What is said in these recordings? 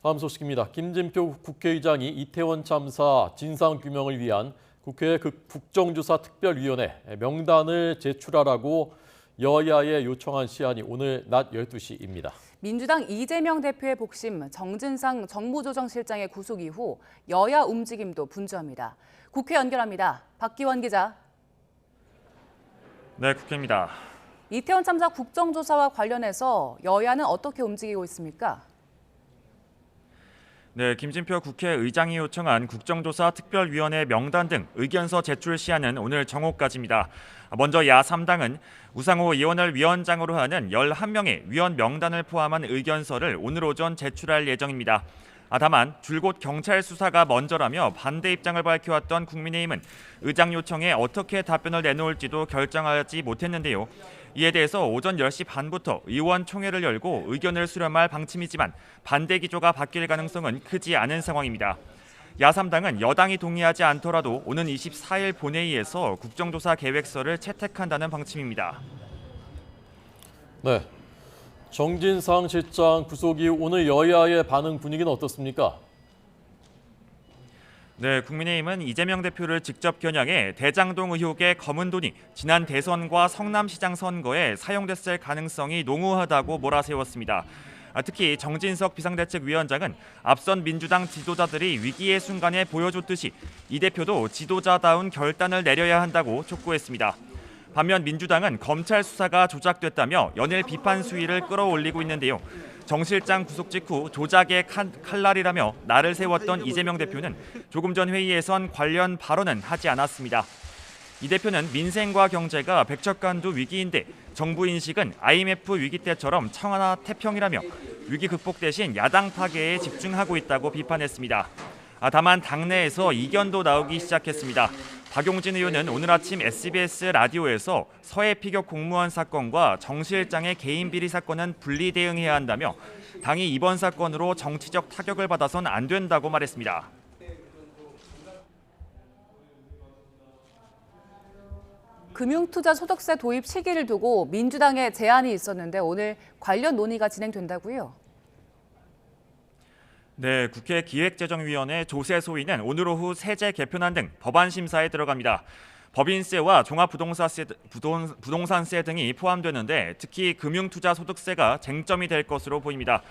다음 소식입니다. 김진표 국회의장이 이태원 참사 진상규명을 위한 국회 국정조사 특별위원회 명단을 제출하라고 여야에 요청한 시한이 오늘 낮 12시입니다. 민주당 이재명 대표의 복심, 정진상 정무조정실장의 구속 이후 여야 움직임도 분주합니다. 국회 연결합니다. 박기원 기자. 네, 국회입니다. 이태원 참사 국정조사와 관련해서 여야는 어떻게 움직이고 있습니까? 네, 김진표 국회의장이 요청한 국정조사 특별위원회 명단 등 의견서 제출 시한은 오늘 정오까지입니다. 먼저 야3당은 우상호 의원을 위원장으로 하는 11명의 위원 명단을 포함한 의견서를 오늘 오전 제출할 예정입니다. 다만 줄곧 경찰 수사가 먼저라며 반대 입장을 밝혀왔던 국민의힘은 의장 요청에 어떻게 답변을 내놓을지도 결정하지 못했는데요. 이에 대해서 오전 10시 반부터 의원총회를 열고 의견을 수렴할 방침이지만 반대 기조가 바뀔 가능성은 크지 않은 상황입니다. 야3당은 여당이 동의하지 않더라도 오는 24일 본회의에서 국정조사 계획서를 채택한다는 방침입니다. 네, 정진상 실장 구속 이후 오늘 여야의 반응 분위기는 어떻습니까? 네, 국민의힘은 이재명 대표를 직접 겨냥해 대장동 의혹의 검은 돈이 지난 대선과 성남시장 선거에 사용됐을 가능성이 농후하다고 몰아세웠습니다. 특히 정진석 비상대책위원장은 앞선 민주당 지도자들이 위기의 순간에 보여줬듯이 이 대표도 지도자다운 결단을 내려야 한다고 촉구했습니다. 반면 민주당은 검찰 수사가 조작됐다며 연일 비판 수위를 끌어올리고 있는데요. 정 실장 구속 직후 조작의 칼날이라며 날을 세웠던 이재명 대표는 조금 전 회의에선 관련 발언은 하지 않았습니다. 이 대표는 민생과 경제가 백척간두 위기인데 정부 인식은 IMF 위기 때처럼 청와나 태평이라며 위기 극복 대신 야당 파괴에 집중하고 있다고 비판했습니다. 다만 당내에서 이견도 나오기 시작했습니다. 박용진 의원은 오늘 아침 SBS 라디오에서 서해 피격 공무원 사건과 정 실장의 개인 비리 사건은 분리 대응해야 한다며 당이 이번 사건으로 정치적 타격을 받아선 안 된다고 말했습니다. 금융투자 소득세 도입 시기를 두고 민주당의 제안이 있었는데 오늘 관련 논의가 진행된다고요? 네, 국회 기획재정위원회 조세소위는 오늘 오후 세제 개편안 등 법안 심사에 들어갑니다. 법인세와 종합부동산세 등이 포함되는데 특히 금융투자소득세가 쟁점이 될 것으로 보입니다.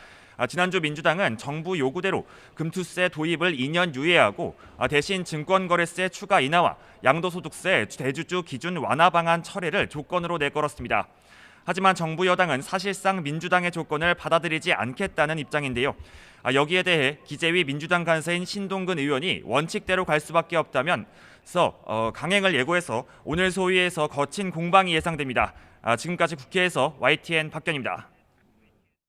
지난주 민주당은 정부 요구대로 금투세 도입을 2년 유예하고 대신 증권거래세 추가 인하와 양도소득세 대주주 기준 완화 방안 철회를 조건으로 내걸었습니다. 하지만 정부 여당은 사실상 민주당의 조건을 받아들이지 않겠다는 입장인데요. 여기에 대해 기재위 민주당 간사인 신동근 의원이 원칙대로 갈 수밖에 없다면서 강행을 예고해서 오늘 소위에서 거친 공방이 예상됩니다. 지금까지 국회에서 YTN 박견입니다.